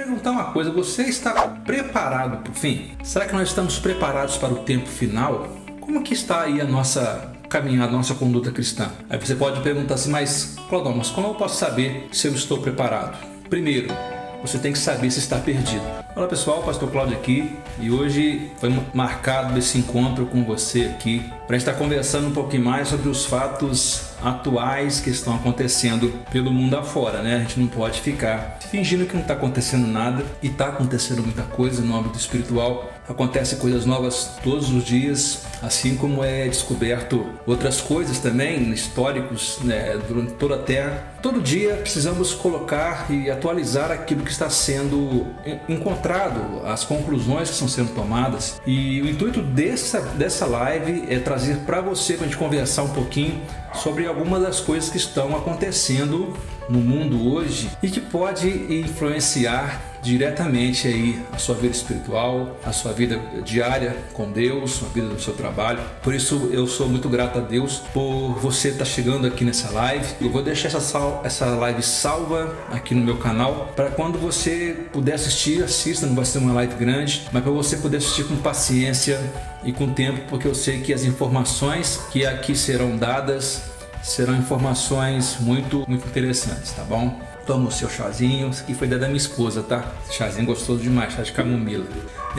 perguntar uma coisa, você está preparado para o fim? Será que nós estamos preparados para o tempo final? Como que está aí a nossa caminhada, a nossa conduta cristã? Aí você pode perguntar assim, mas Claudão, mas como eu posso saber se eu estou preparado? Primeiro, você tem que saber se está perdido. Olá pessoal, Pastor Cláudio aqui, e hoje foi marcado esse encontro com você aqui para a gente estar conversando um pouquinho mais sobre os fatos atuais que estão acontecendo pelo mundo afora, né? A gente não pode ficar fingindo que não está acontecendo nada, e está acontecendo muita coisa no âmbito espiritual. Acontecem coisas novas todos os dias, assim como é descoberto outras coisas também, históricos, né, durante toda a Terra. Todo dia precisamos colocar e atualizar aquilo que está sendo encontrado, as conclusões que estão sendo tomadas. E o intuito dessa live é trazer para você, para a gente conversar um pouquinho sobre algumas das coisas que estão acontecendo no mundo hoje e que pode influenciar diretamente aí a sua vida espiritual, a sua vida diária com Deus, a vida do seu trabalho. Por isso eu sou muito grato a Deus por você estar chegando aqui nessa live. Eu vou deixar essa live salva aqui no meu canal para quando você puder assistir, assista. Não vai ser uma live grande, mas para você poder assistir com paciência e com tempo, porque eu sei que as informações que aqui serão dadas serão informações muito interessantes, tá bom? Toma o seu chazinho, isso aqui foi da minha esposa, tá? Esse chazinho gostoso demais, chá de camomila.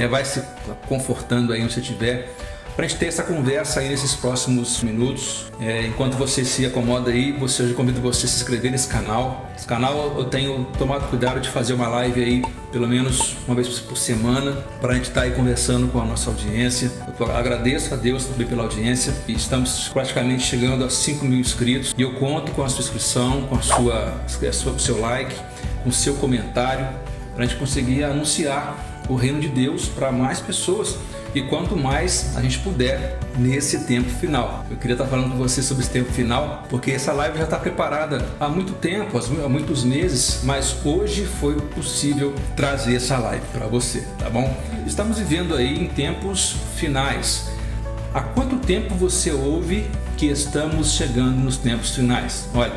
Vai se confortando aí onde você estiver, pra gente ter essa conversa aí nesses próximos minutos. Enquanto você se acomoda aí, eu já convido você a se inscrever nesse canal. Esse canal eu tenho tomado cuidado de fazer uma live aí, pelo menos uma vez por semana, para a gente estar aí conversando com a nossa audiência. Eu agradeço a Deus também pela audiência, e estamos praticamente chegando a 5.000 inscritos, e eu conto com a sua inscrição, com o seu like, com o seu comentário, para a gente conseguir anunciar o reino de Deus para mais pessoas, e quanto mais a gente puder nesse tempo final. Eu queria estar falando com você sobre esse tempo final, porque essa live já está preparada há muito tempo, há muitos meses, mas hoje foi possível trazer essa live para você, tá bom? Estamos vivendo aí em tempos finais. Há quanto tempo você ouve que estamos chegando nos tempos finais? Olha,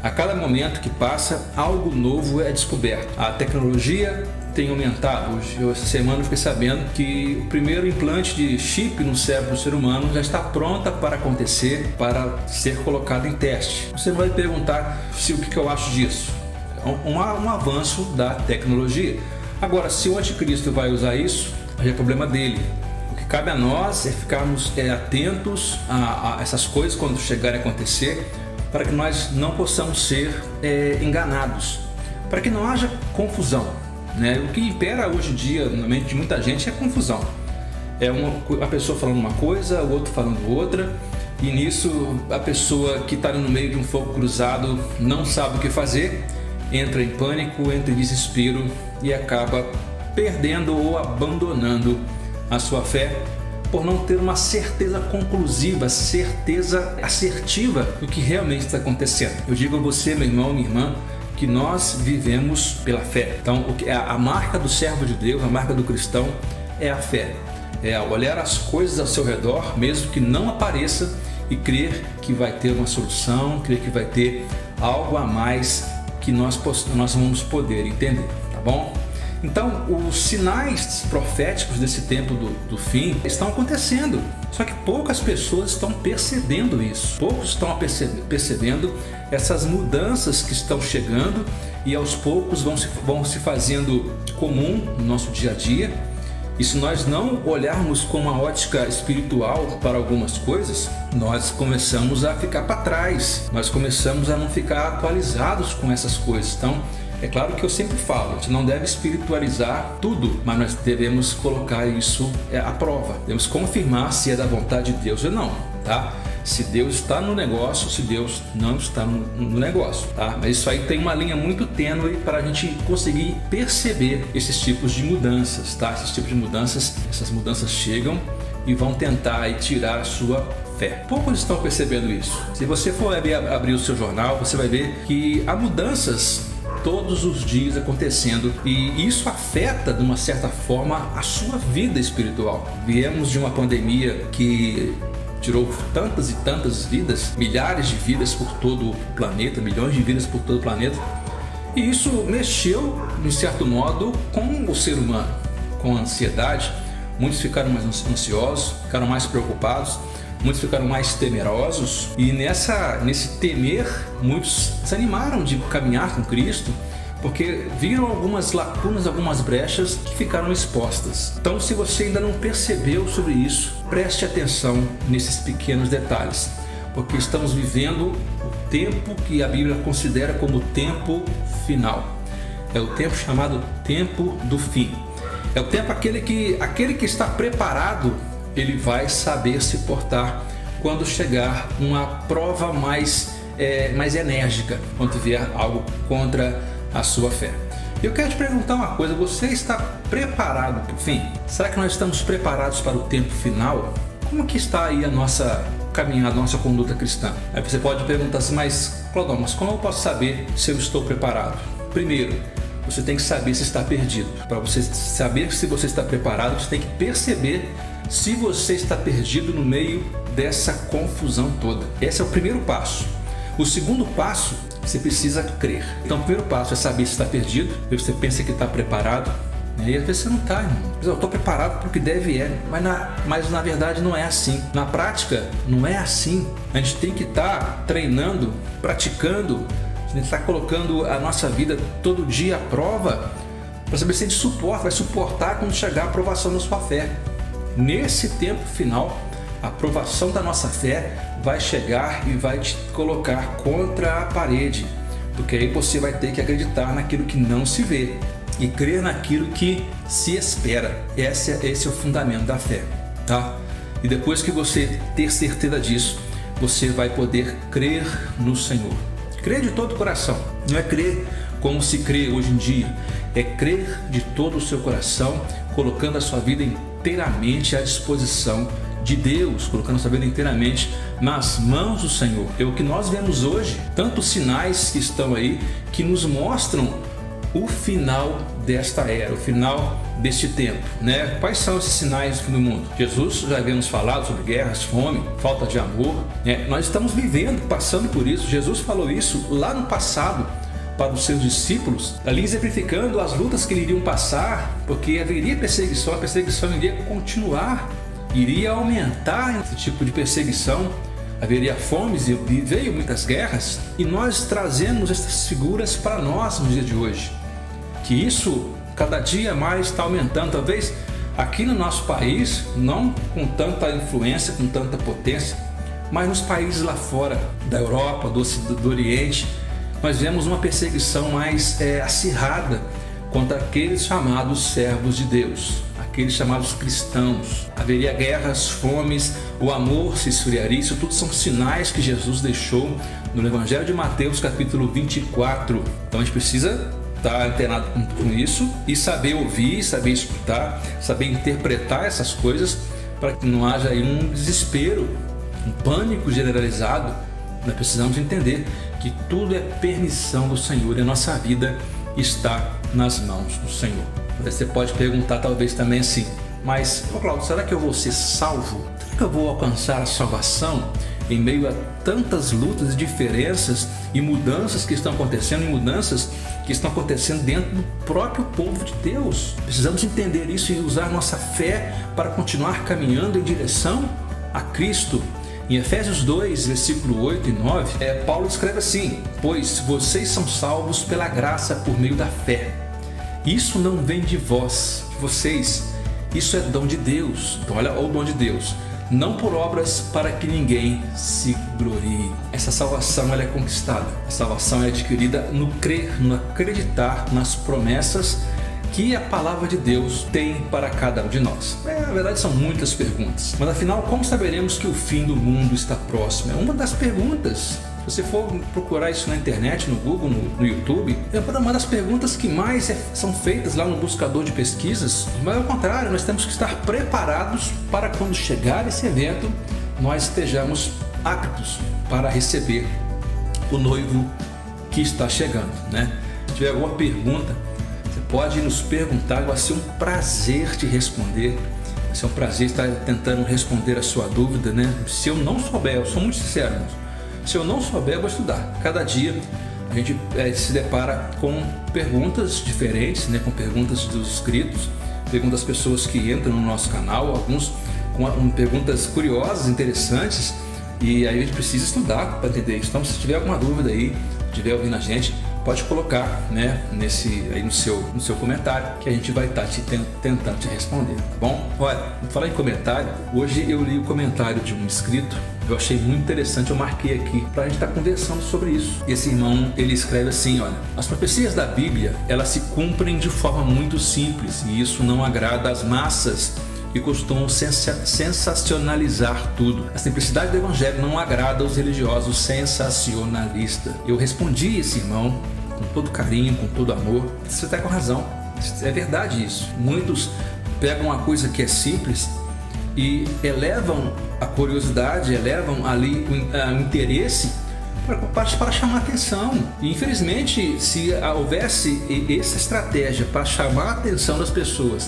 a cada momento que passa, algo novo é descoberto. A tecnologia tem aumentado. Hoje, essa semana eu fiquei sabendo que o primeiro implante de chip no cérebro do ser humano já está pronta para acontecer, para ser colocado em teste. Você vai perguntar o que eu acho disso. Um avanço da tecnologia. Agora, se o anticristo vai usar isso, aí é problema dele. O que cabe a nós é ficarmos atentos a essas coisas quando chegarem a acontecer, para que nós não possamos ser enganados, para que não haja confusão. O que impera hoje em dia na mente de muita gente é confusão. A pessoa falando uma coisa, o outro falando outra, e nisso a pessoa que está no meio de um fogo cruzado não sabe o que fazer, entra em pânico, entra em desespero e acaba perdendo ou abandonando a sua fé por não ter uma certeza conclusiva, certeza assertiva do que realmente está acontecendo. Eu digo a você, meu irmão, minha irmã, que nós vivemos pela fé. Então, a marca do servo de Deus, a marca do cristão é a fé. É olhar as coisas ao seu redor, mesmo que não apareça, e crer que vai ter uma solução, crer que vai ter algo a mais que nós vamos poder entender, tá bom? Então, os sinais proféticos desse tempo do fim estão acontecendo, só que poucas pessoas estão percebendo isso. Poucos estão percebendo essas mudanças que estão chegando, e aos poucos vão se fazendo comum no nosso dia a dia. E se nós não olharmos com uma ótica espiritual para algumas coisas, nós começamos a ficar para trás, nós começamos a não ficar atualizados com essas coisas. Então, é claro que eu sempre falo, a gente não deve espiritualizar tudo, mas nós devemos colocar isso à prova. Devemos confirmar se é da vontade de Deus ou não, tá? Se Deus está no negócio, se Deus não está no negócio, tá? Mas isso aí tem uma linha muito tênue para a gente conseguir perceber esses tipos de mudanças, tá? Essas mudanças chegam e vão tentar aí tirar a sua fé. Poucos estão percebendo isso. Se você for abrir o seu jornal, você vai ver que há mudanças todos os dias acontecendo, e isso afeta de uma certa forma a sua vida espiritual. Viemos de uma pandemia que tirou tantas e tantas vidas, milhares de vidas por todo o planeta, milhões de vidas por todo o planeta, E isso mexeu, de certo modo, com o ser humano, com a ansiedade. Muitos ficaram mais ansiosos, ficaram mais preocupados, muitos ficaram mais temerosos. E nesse temer, muitos desanimaram de caminhar com Cristo, porque viram algumas lacunas, algumas brechas que ficaram expostas. Então, se você ainda não percebeu sobre isso, preste atenção nesses pequenos detalhes, porque estamos vivendo o tempo que a Bíblia considera como o tempo final. É o tempo chamado tempo do fim. É o tempo aquele que está preparado, ele vai saber se portar quando chegar uma prova mais enérgica, quando vier algo contra a sua fé. Eu quero te perguntar uma coisa: você está preparado para o fim? Será que nós estamos preparados para o tempo final? Como que está aí a nossa caminhada, a nossa conduta cristã? Aí você pode perguntar assim: mas Clodão, mas como eu posso saber se eu estou preparado? Primeiro, você tem que saber se está perdido. Para você saber se você está preparado, você tem que perceber se você está perdido no meio dessa confusão toda. Esse é o primeiro passo. O segundo passo, você precisa crer. Então o primeiro passo é saber se está perdido. Você pensa que está preparado, e às vezes você não está, irmão. Eu estou preparado para o que deve mas na verdade não é assim. Na prática não é assim. A gente tem que estar treinando, praticando. A gente está colocando a nossa vida todo dia à prova para saber se a gente vai suportar quando chegar a aprovação da sua fé. Nesse tempo final, a aprovação da nossa fé vai chegar e vai te colocar contra a parede, porque aí você vai ter que acreditar naquilo que não se vê e crer naquilo que se espera. Esse é o fundamento da fé, tá? E depois que você ter certeza disso, você vai poder crer no Senhor. Crer de todo o coração. Não é crer como se crê hoje em dia. É crer de todo o seu coração, colocando a sua vida inteiramente à disposição de Deus, colocando a sua vida inteiramente nas mãos do Senhor. É o que nós vemos hoje. Tantos sinais que estão aí que nos mostram o final desta era, o final deste tempo, né? Quais são esses sinais do fim do mundo? Jesus já havia nos falado sobre guerras, fome, falta de amor, né? Nós estamos vivendo, passando por isso. Jesus falou isso lá no passado para os seus discípulos, ali exemplificando as lutas que iriam passar, porque haveria perseguição, a perseguição iria continuar, iria aumentar esse tipo de perseguição, haveria fomes e veio muitas guerras, e nós trazemos essas figuras para nós no dia de hoje, que isso cada dia mais está aumentando, talvez aqui no nosso país, não com tanta influência, com tanta potência, mas nos países lá fora, da Europa, do Oriente, nós vemos uma perseguição mais acirrada contra aqueles chamados servos de Deus, aqueles chamados cristãos. Haveria guerras, fomes, o amor se esfriaria. Isso tudo são sinais que Jesus deixou no Evangelho de Mateus, capítulo 24. Então a gente precisa estar antenado com isso e saber ouvir, saber escutar, saber interpretar essas coisas para que não haja aí um desespero, um pânico generalizado. Nós precisamos entender que tudo é permissão do Senhor e a nossa vida está nas mãos do Senhor. Você pode perguntar talvez também assim: mas, Cláudio, será que eu vou ser salvo? Será que eu vou alcançar a salvação em meio a tantas lutas e diferenças e mudanças que estão acontecendo, dentro do próprio povo de Deus? Precisamos entender isso e usar nossa fé para continuar caminhando em direção a Cristo. Em Efésios 2, versículo 8 e 9, Paulo escreve assim: pois vocês são salvos pela graça por meio da fé. Isso não vem de vós, de vocês, isso é dom de Deus. Então olha o dom de Deus, não por obras para que ninguém se glorie. Essa salvação ela é conquistada, a salvação é adquirida no crer, no acreditar nas promessas que a palavra de Deus tem para cada um de nós. Na verdade são muitas perguntas, mas afinal, como saberemos que o fim do mundo está próximo? É uma das perguntas. Se você for procurar isso na internet, no Google, no YouTube, é uma das perguntas que mais são feitas lá no buscador de pesquisas. Mas ao contrário, nós temos que estar preparados para quando chegar esse evento, nós estejamos aptos para receber o noivo que está chegando, né? Se tiver alguma pergunta, você pode nos perguntar, vai ser um prazer te responder, vai ser um prazer estar tentando responder a sua dúvida, né? Se eu não souber, eu sou muito sincero, irmãos, se eu não souber, eu vou estudar. Cada dia a gente se depara com perguntas diferentes, né? Com perguntas dos inscritos, perguntas das pessoas que entram no nosso canal, alguns com perguntas curiosas, interessantes, e aí a gente precisa estudar para entender isso. Então, se tiver alguma dúvida aí, estiver ouvindo a gente, pode colocar, né, aí no seu comentário, que a gente vai estar tentando te responder, tá bom? Olha, vou falar em comentário. Hoje eu li o comentário de um inscrito, eu achei muito interessante, eu marquei aqui para a gente estar conversando sobre isso. Esse irmão, ele escreve assim, olha: as profecias da Bíblia, elas se cumprem de forma muito simples, e isso não agrada às massas que costumam sensacionalizar tudo. A simplicidade do Evangelho não agrada aos religiosos sensacionalistas. Eu respondi esse irmão com todo carinho, com todo amor. Você está com razão, é verdade isso. Muitos pegam uma coisa que é simples e elevam a curiosidade, elevam ali o interesse para chamar atenção. E infelizmente, se houvesse essa estratégia para chamar a atenção das pessoas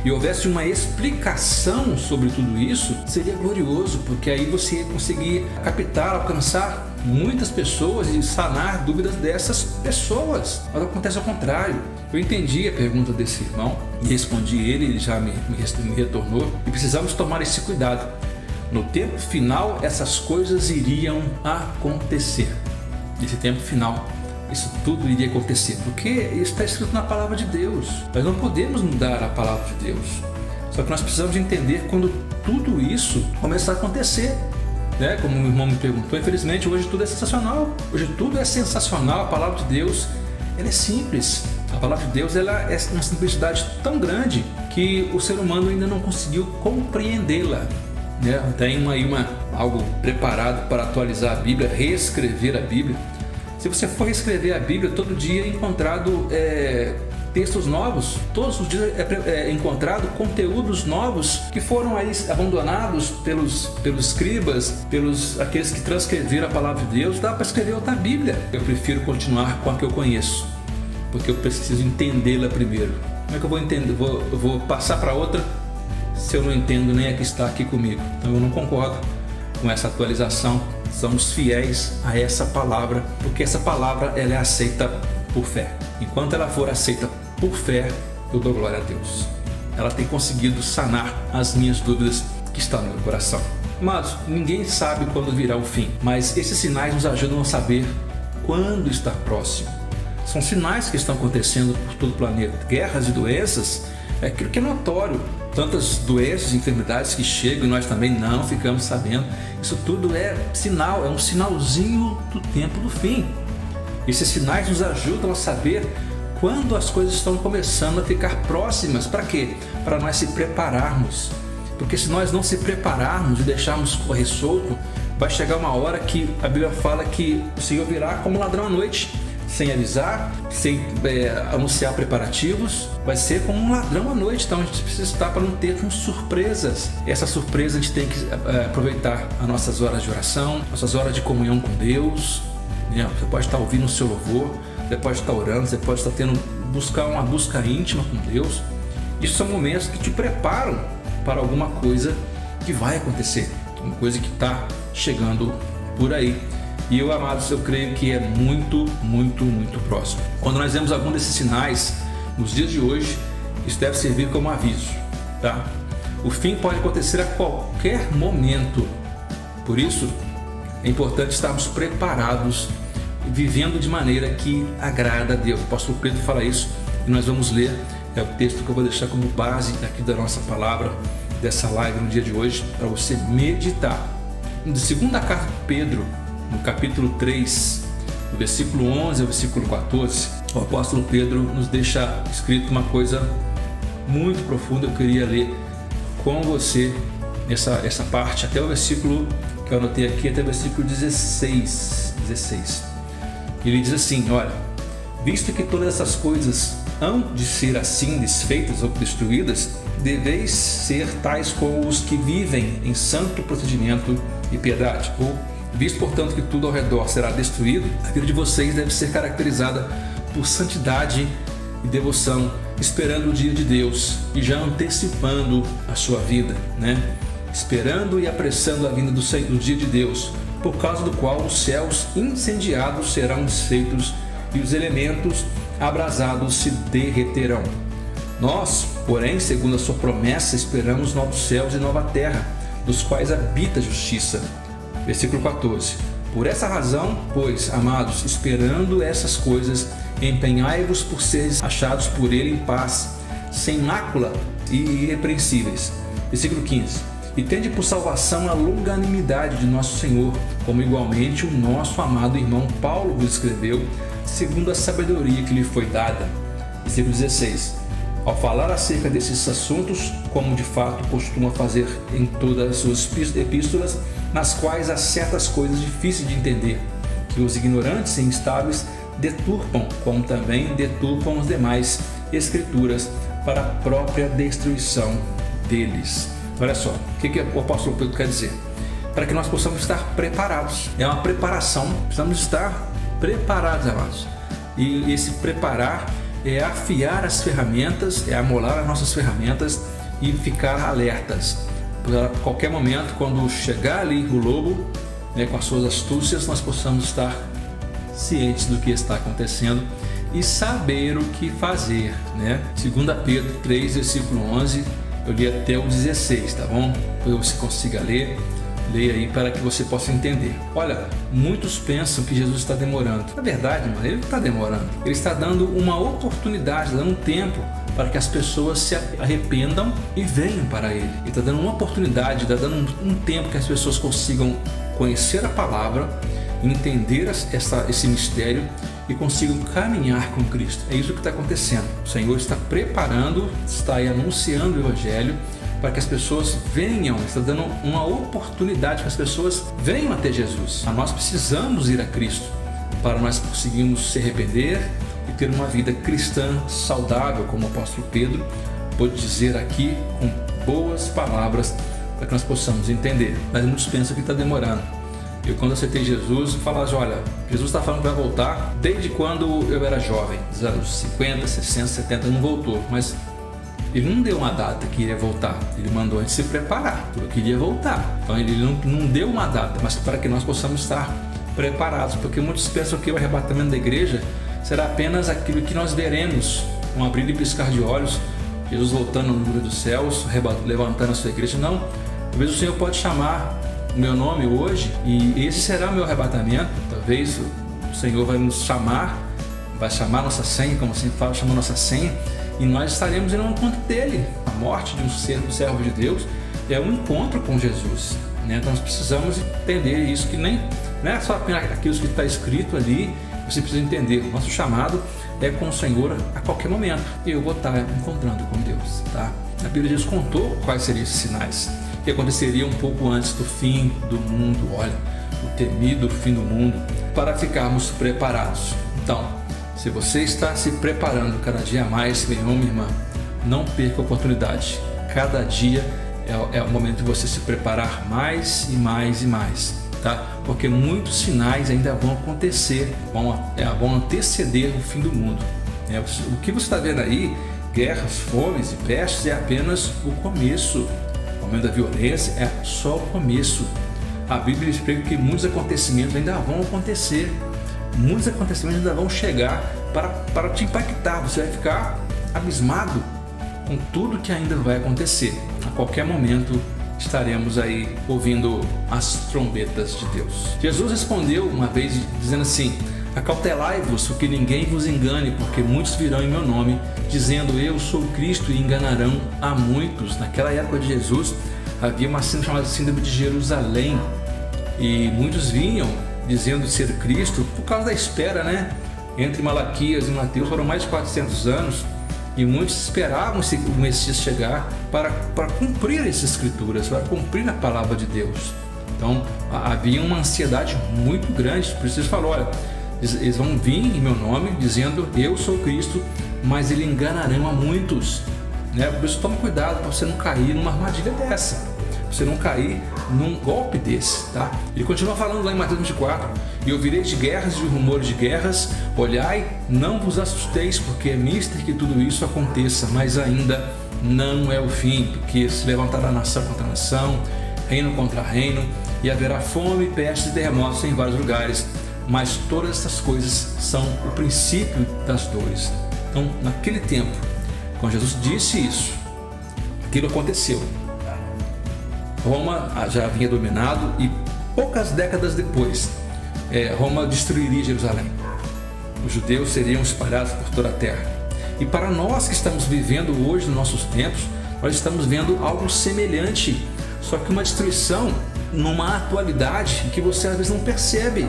e houvesse uma explicação sobre tudo isso, seria glorioso, porque aí você ia conseguir captar, alcançar muitas pessoas e sanar dúvidas dessas pessoas. Mas acontece ao contrário. Eu entendi a pergunta desse irmão e respondi ele já me retornou, e precisamos tomar esse cuidado. No tempo final, essas coisas iriam acontecer. Nesse tempo final, isso tudo iria acontecer, porque isso está escrito na palavra de Deus. Nós não podemos mudar a palavra de Deus. Só que nós precisamos entender quando tudo isso começar a acontecer, né? Como o irmão me perguntou, infelizmente hoje tudo é sensacional. Hoje tudo é sensacional. A palavra de Deus, ela é simples. A palavra de Deus, ela é uma simplicidade tão grande que o ser humano ainda não conseguiu compreendê-la, né? Tem algo preparado para atualizar a Bíblia, reescrever a Bíblia. Se você for reescrever a Bíblia, todo dia é encontrado textos novos, todos os dias é encontrado conteúdos novos que foram aí abandonados pelos escribas, aqueles que transcreveram a palavra de Deus. Dá para escrever outra Bíblia. Eu prefiro continuar com a que eu conheço, porque eu preciso entendê-la primeiro. Como é que eu vou entender? Eu vou passar para outra se eu não entendo nem a que está aqui comigo? Então eu não concordo com essa atualização. Somos fiéis a essa palavra, porque essa palavra ela é aceita por fé. Enquanto ela for aceita por fé, eu dou glória a Deus. Ela tem conseguido sanar as minhas dúvidas que estão no meu coração. Mas ninguém sabe quando virá o fim, mas esses sinais nos ajudam a saber quando está próximo. São sinais que estão acontecendo por todo o planeta. Guerras e doenças, é aquilo que é notório. Tantas doenças e enfermidades que chegam e nós também não ficamos sabendo. Isso tudo é sinal, é um sinalzinho do tempo do fim. Esses sinais nos ajudam a saber quando as coisas estão começando a ficar próximas. Para quê? Para nós se prepararmos. Porque se nós não se prepararmos e deixarmos correr solto, vai chegar uma hora que a Bíblia fala que o Senhor virá como ladrão à noite, sem avisar, sem anunciar preparativos. Vai ser como um ladrão à noite. Então a gente precisa estar para não ter surpresas. Essa surpresa a gente tem que aproveitar as nossas horas de oração, nossas horas de comunhão com Deus. Você pode estar ouvindo o seu louvor, você pode estar orando, você pode estar buscar uma busca íntima com Deus. Isso são momentos que te preparam para alguma coisa que vai acontecer, uma coisa que está chegando por aí. E eu, amados, eu creio que é muito, muito, muito próximo. Quando nós vemos algum desses sinais nos dias de hoje, isso deve servir como aviso, tá? O fim pode acontecer a qualquer momento. Por isso, é importante estarmos preparados, vivendo de maneira que agrada a Deus. O apóstolo Pedro fala isso e nós vamos ler. É o texto que eu vou deixar como base aqui da nossa palavra, dessa live no dia de hoje, para você meditar. De segunda carta de Pedro, no capítulo 3, do versículo 11 ao versículo 14, o apóstolo Pedro nos deixa escrito uma coisa muito profunda. Eu queria ler com você essa parte, até o versículo que eu anotei aqui, até o versículo 16. Ele diz assim: olha, visto que todas essas coisas hão de ser assim desfeitas ou destruídas, deveis ser tais como os que vivem em santo procedimento e piedade. Ou, visto, portanto, que tudo ao redor será destruído, a vida de vocês deve ser caracterizada por santidade e devoção, esperando o dia de Deus e já antecipando a sua vida, né? Esperando e apressando a vinda do dia de Deus, por causa do qual os céus incendiados serão desfeitos e os elementos abrasados se derreterão. Nós, porém, segundo a sua promessa, esperamos novos céus e nova terra, dos quais habita a justiça. Versículo 14. Por essa razão, pois, amados, esperando essas coisas, empenhai-vos por seres achados por ele em paz, sem mácula e irrepreensíveis. Versículo 15. E tende por salvação a longanimidade de nosso Senhor, como igualmente o nosso amado irmão Paulo vos escreveu, segundo a sabedoria que lhe foi dada. Versículo 16. Ao falar acerca desses assuntos, como de fato costuma fazer em todas as suas epístolas, nas quais há certas coisas difíceis de entender, que os ignorantes e instáveis deturpam, como também deturpam as demais escrituras para a própria destruição deles. Olha só, o que o apóstolo Pedro quer dizer? Para que nós possamos estar preparados. É uma preparação, precisamos estar preparados, amados. E esse preparar é afiar as ferramentas, é amolar as nossas ferramentas e ficar alertas. Para qualquer momento, quando chegar ali o lobo, com as suas astúcias, nós possamos estar cientes do que está acontecendo e saber o que fazer. 2 Pedro 3, versículo 11, eu li até o 16, tá bom? Depois você consiga ler. Leia aí para que você possa entender. Olha, muitos pensam que Jesus está demorando. Na verdade, mano, ele não está demorando. Ele está dando uma oportunidade, dando um tempo para que as pessoas se arrependam e venham para ele. Ele está dando uma oportunidade, está dando um tempo que as pessoas consigam conhecer a palavra, entender esse mistério e consigam caminhar com Cristo. É isso que está acontecendo. O Senhor está preparando, está aí anunciando o Evangelho, para que as pessoas venham, está dando uma oportunidade que as pessoas venham até Jesus. Nós precisamos ir a Cristo para nós conseguirmos se arrepender e ter uma vida cristã saudável, como o apóstolo Pedro pôde dizer aqui com boas palavras para que nós possamos entender. Mas muitos pensam que está demorando. Eu, quando aceitei Jesus, falava assim, olha, Jesus está falando que vai voltar desde quando eu era jovem, dos anos 50, 60, 70, não voltou, mas ele não deu uma data que iria voltar, ele mandou a gente se preparar, porque iria voltar. Então ele não deu uma data, mas para que nós possamos estar preparados, porque muitos pensam que o arrebatamento da igreja será apenas aquilo que nós veremos, um abrir e piscar de olhos, Jesus voltando no número dos céus, levantando a sua igreja. Não, talvez o Senhor pode chamar o meu nome hoje e esse será o meu arrebatamento. Talvez o Senhor vai nos chamar, vai chamar nossa senha, como sempre fala, chamar nossa senha, e nós estaremos indo ao encontro dele. A morte de um servo de Deus é um encontro com Jesus, Então nós precisamos entender isso, que não é só apenas aquilo que está escrito ali. Você precisa entender, o nosso chamado é com o Senhor a qualquer momento, e eu vou estar encontrando com Deus, tá? A Bíblia Jesus contou quais seriam esses sinais que aconteceria um pouco antes do fim do mundo, olha, o temido fim do mundo, para ficarmos preparados. Então, se você está se preparando cada dia mais, meu irmão, minha irmã, não perca a oportunidade. Cada dia é o momento de você se preparar mais e mais e mais, tá? Porque muitos sinais ainda vão acontecer, vão anteceder o fim do mundo. O que você está vendo aí, guerras, fomes e pestes, é apenas o começo. O momento da violência é só o começo. A Bíblia explica que muitos acontecimentos ainda vão acontecer. Muitos acontecimentos ainda vão chegar para te impactar. Você vai ficar abismado com tudo que ainda vai acontecer. A qualquer momento estaremos aí ouvindo as trombetas de Deus. Jesus respondeu uma vez dizendo assim: acautelai-vos, que ninguém vos engane, porque muitos virão em meu nome, dizendo eu sou Cristo, e enganarão a muitos. Naquela época de Jesus havia uma síndrome chamada Síndrome de Jerusalém, e muitos vinham dizendo ser Cristo por causa da espera, Entre Malaquias e Mateus foram mais de 400 anos, e muitos esperavam o Messias chegar para cumprir essas escrituras, para cumprir a palavra de Deus. Então havia uma ansiedade muito grande. Por isso ele falou, olha, eles vão vir em meu nome dizendo eu sou Cristo, mas eles enganarão a muitos, Por isso tome cuidado para você não cair numa armadilha dessa, você não cair num golpe desse, tá? Ele continua falando lá em Mateus 24: e ouvireis de guerras e de rumores de guerras, olhai, não vos assusteis, porque é mister que tudo isso aconteça, mas ainda não é o fim, porque se levantará nação contra nação, reino contra reino, e haverá fome, pestes e terremotos em vários lugares, mas todas essas coisas são o princípio das dores. Então, naquele tempo, quando Jesus disse isso, aquilo aconteceu. Roma já havia dominado e poucas décadas depois, Roma destruiria Jerusalém. Os judeus seriam espalhados por toda a terra. E para nós que estamos vivendo hoje nos nossos tempos, nós estamos vendo algo semelhante, só que uma destruição numa atualidade que você às vezes não percebe.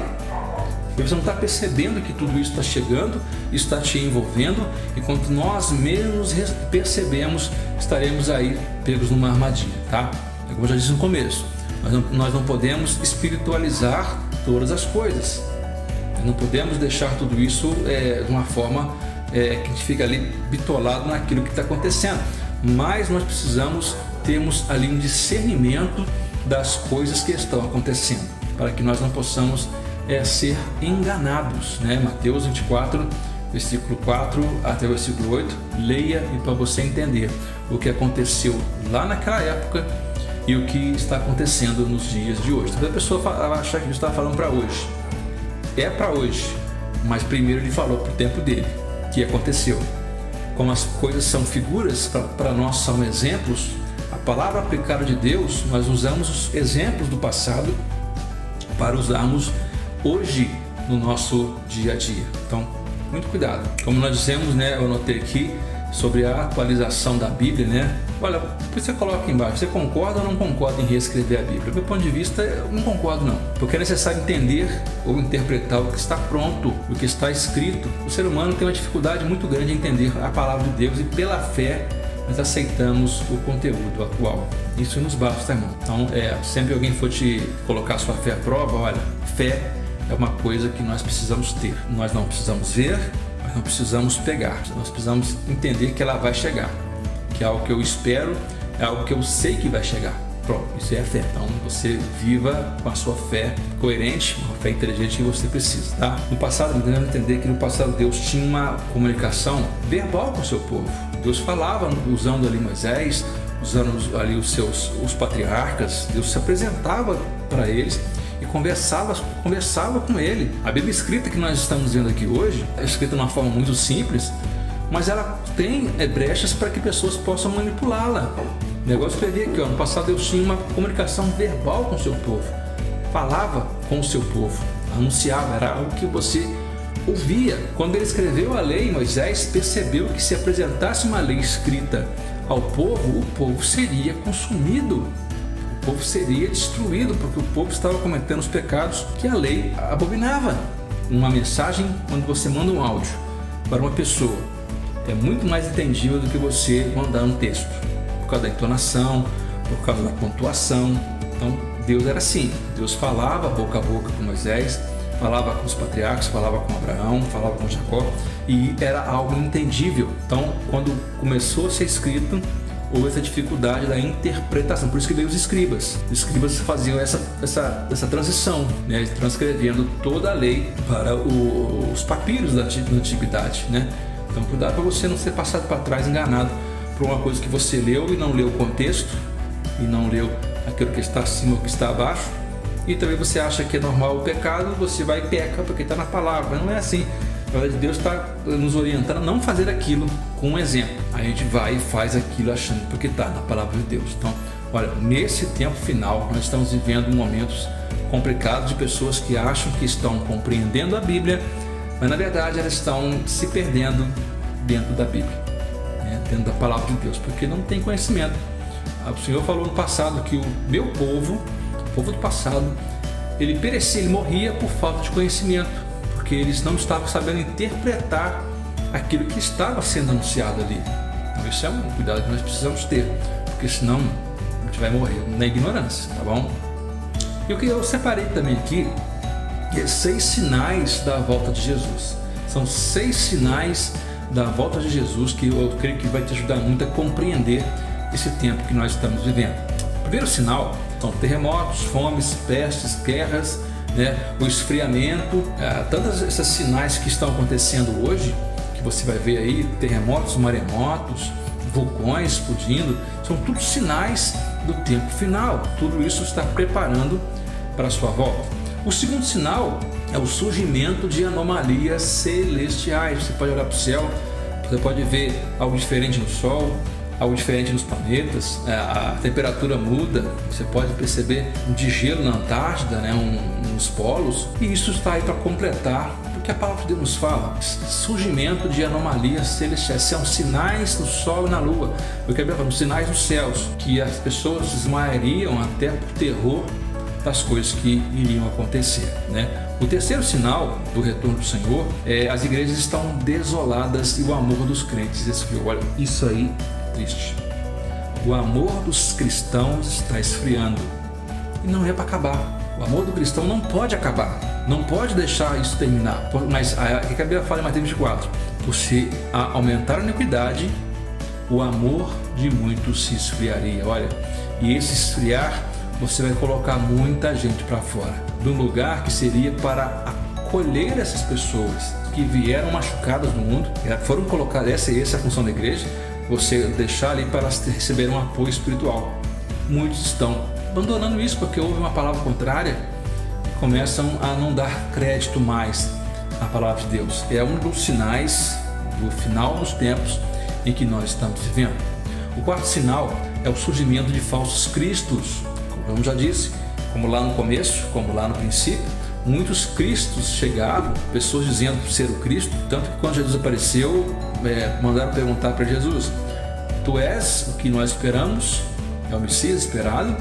Você não está percebendo que tudo isso está chegando, está te envolvendo, e quando nós menos percebemos, estaremos aí pegos numa armadilha, tá? Como eu já disse no começo, nós não podemos espiritualizar todas as coisas. Nós não podemos deixar tudo isso de uma forma que a gente fica ali bitolado naquilo que está acontecendo. Mas nós precisamos termos ali um discernimento das coisas que estão acontecendo, para que nós não possamos ser enganados, né? Mateus 24, versículo 4 até o versículo 8, leia e para você entender o que aconteceu lá naquela época e o que está acontecendo nos dias de hoje. Toda pessoa acha que está falando para hoje. É para hoje, mas primeiro ele falou para o tempo dele, que aconteceu. Como as coisas são figuras, para nós são exemplos, a palavra aplicada de Deus, nós usamos os exemplos do passado para usarmos hoje no nosso dia a dia. Então, muito cuidado. Como nós dissemos, né, eu anotei aqui sobre a atualização da Bíblia, né? Olha, você coloca aqui embaixo, você concorda ou não concorda em reescrever a Bíblia? Do meu ponto de vista, eu não concordo não, porque é necessário entender ou interpretar o que está pronto, o que está escrito. O ser humano tem uma dificuldade muito grande em entender a palavra de Deus e pela fé nós aceitamos o conteúdo atual. Isso nos basta, irmão. Então, sempre alguém for te colocar sua fé à prova, olha, fé é uma coisa que nós precisamos ter. Nós não precisamos ver, nós não precisamos pegar. Nós precisamos entender que ela vai chegar. Que é algo que eu espero, é algo que eu sei que vai chegar. Pronto, isso é fé. Então você viva com a sua fé coerente, uma fé inteligente que você precisa, tá? No passado, devemos entender que no passado Deus tinha uma comunicação verbal com o seu povo. Deus falava usando ali Moisés, usando ali os patriarcas. Deus se apresentava para eles e conversava com ele. A Bíblia escrita que nós estamos vendo aqui hoje é escrita de uma forma muito simples, mas ela tem brechas para que pessoas possam manipulá-la. O negócio que eu vi aqui, no passado Deus tinha uma comunicação verbal com o seu povo, falava com o seu povo, anunciava, era algo que você ouvia. Quando ele escreveu a lei, Moisés percebeu que se apresentasse uma lei escrita ao povo, o povo seria consumido, o povo seria destruído, porque o povo estava cometendo os pecados que a lei abominava. Uma mensagem, quando você manda um áudio para uma pessoa, é muito mais entendível do que você mandar um texto, por causa da entonação, por causa da pontuação. Então Deus era assim, Deus falava boca a boca com Moisés, falava com os patriarcas, falava com Abraão, falava com Jacó, e era algo entendível. Então, quando começou a ser escrito, houve essa dificuldade da interpretação. Por isso que veio os escribas. Os escribas faziam essa transição, né? Transcrevendo toda a lei para os papiros da antiguidade, né? Então, cuidado para você não ser passado para trás, enganado por uma coisa que você leu e não leu o contexto, e não leu aquilo que está acima ou que está abaixo. E também você acha que é normal o pecado, você vai e peca porque está na palavra. Não é assim. Na verdade, Deus está nos orientando a não fazer aquilo com um exemplo. A gente vai e faz aquilo achando porque está na palavra de Deus. Então, olha, nesse tempo final, nós estamos vivendo momentos complicados de pessoas que acham que estão compreendendo a Bíblia, mas na verdade elas estão se perdendo dentro da Bíblia, né? Dentro da palavra de Deus, porque não tem conhecimento. O Senhor falou no passado que o meu povo, o povo do passado, ele perecia, ele morria por falta de conhecimento, porque eles não estavam sabendo interpretar aquilo que estava sendo anunciado ali. Então isso é um cuidado que nós precisamos ter, porque senão a gente vai morrer na ignorância, tá bom? E o que eu separei também aqui é 6 sinais da volta de Jesus. São 6 sinais da volta de Jesus que eu creio que vai te ajudar muito a compreender esse tempo que nós estamos vivendo. O primeiro sinal são terremotos, fomes, pestes, guerras, né? O esfriamento, tantos esses sinais que estão acontecendo hoje, que você vai ver aí, terremotos, maremotos, vulcões explodindo, são tudo sinais do tempo final. Tudo isso está preparando para a sua volta. O segundo sinal é o surgimento de anomalias celestiais. Você pode olhar para o céu, você pode ver algo diferente no Sol, algo diferente nos planetas, a temperatura muda, você pode perceber um degelo na Antártida, nos polos, e isso está aí para completar o que a palavra de Deus nos fala: surgimento de anomalias celestiais. São sinais no Sol e na Lua, eu quero ver, sinais nos céus, que as pessoas desmaiariam até por terror das coisas que iriam acontecer, O terceiro sinal do retorno do Senhor é as igrejas estão desoladas e o amor dos crentes esfriou. Olha, isso aí é triste. O amor dos cristãos está esfriando e não é para acabar. O amor do cristão não pode acabar, não pode deixar isso terminar. Mas a Bíblia fala em Mateus 24: por se aumentar a iniquidade, o amor de muitos se esfriaria. Olha, e esse esfriar, você vai colocar muita gente para fora de um lugar que seria para acolher essas pessoas que vieram machucadas no mundo, foram colocadas. Essa é a função da igreja, você deixar ali para elas receberem um apoio espiritual. Muitos estão abandonando isso porque houve uma palavra contrária e começam a não dar crédito mais à palavra de Deus. É um dos sinais do final dos tempos em que nós estamos vivendo. O quarto sinal é o surgimento de falsos cristos. Como já disse, como lá no começo, como lá no princípio, muitos cristos chegaram, pessoas dizendo ser o Cristo, tanto que quando Jesus apareceu, mandaram perguntar para Jesus: tu és o que nós esperamos? É o Messias esperado?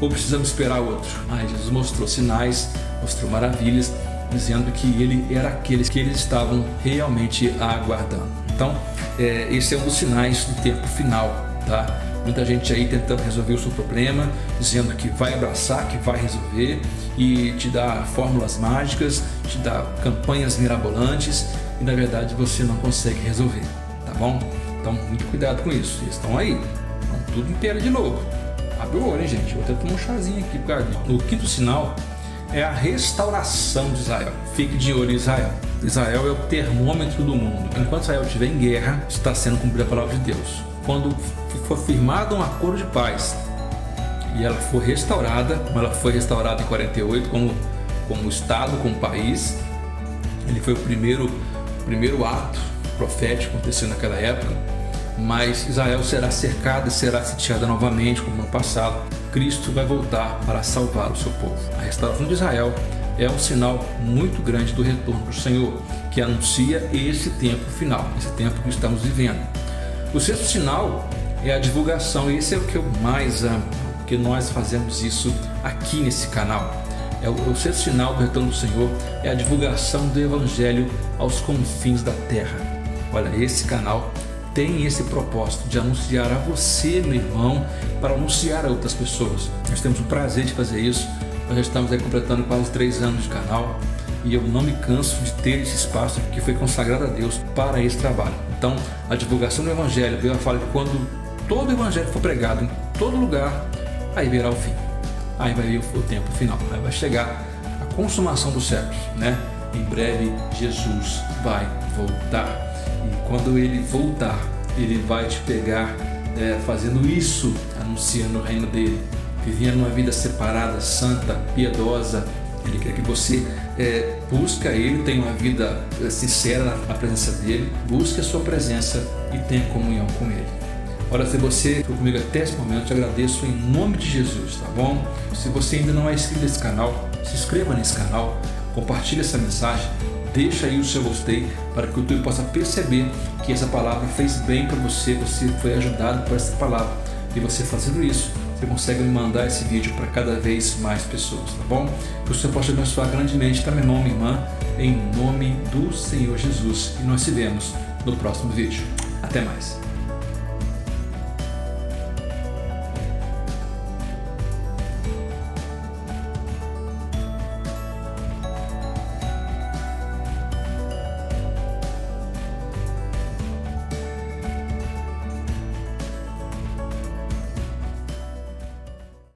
Ou precisamos esperar outro? Jesus mostrou sinais, mostrou maravilhas, dizendo que ele era aqueles que eles estavam realmente aguardando. Então, esse é um dos sinais do tempo final, tá? Muita gente aí tentando resolver o seu problema, dizendo que vai abraçar, que vai resolver, e te dá fórmulas mágicas, te dá campanhas mirabolantes, e na verdade você não consegue resolver, tá bom? Então, muito cuidado com isso. Eles estão aí, estão tudo em pé de novo. Abre o olho, hein, gente? Vou até tomar um chazinho aqui por causa disso. O quinto sinal é a restauração de Israel. Fique de olho em Israel. Israel é o termômetro do mundo. Enquanto Israel estiver em guerra, está sendo cumprida a palavra de Deus. Quando for firmado um acordo de paz e ela for restaurada, como ela foi restaurada em 48 como Estado, como país, ele foi o primeiro ato profético que aconteceu naquela época, mas Israel será cercada e será sitiada novamente, como no passado. Cristo vai voltar para salvar o seu povo. A restauração de Israel é um sinal muito grande do retorno do Senhor, que anuncia esse tempo final, esse tempo que estamos vivendo. O sexto sinal é a divulgação, e esse é o que eu mais amo, porque nós fazemos isso aqui nesse canal. O sexto sinal do retorno do Senhor é a divulgação do Evangelho aos confins da terra. Olha, esse canal tem esse propósito de anunciar a você, meu irmão, para anunciar a outras pessoas. Nós temos o prazer de fazer isso. Nós já estamos aí completando quase 3 anos de canal e eu não me canso de ter esse espaço que foi consagrado a Deus para esse trabalho. Então, a divulgação do Evangelho, a Bíblia fala que quando todo o Evangelho for pregado em todo lugar, aí virá o fim. Aí vai vir o tempo final. Aí vai chegar a consumação dos séculos, Em breve, Jesus vai voltar. E quando ele voltar, ele vai te pegar fazendo isso, anunciando o reino dele, vivendo uma vida separada, santa, piedosa. Ele quer que você busque ele, tenha uma vida sincera na presença dele, busque a sua presença e tenha comunhão com ele. Ora, se você ficou comigo até esse momento, eu te agradeço em nome de Jesus, tá bom? Se você ainda não é inscrito nesse canal, se inscreva nesse canal, compartilhe essa mensagem, deixa aí o seu gostei para que o YouTube possa perceber que essa palavra fez bem para você, você foi ajudado por essa palavra. E você fazendo isso, você consegue me mandar esse vídeo para cada vez mais pessoas, tá bom? Que o Senhor possa abençoar grandemente, tá, meu irmão, minha irmã, em nome do Senhor Jesus. E nós se vemos no próximo vídeo. Até mais.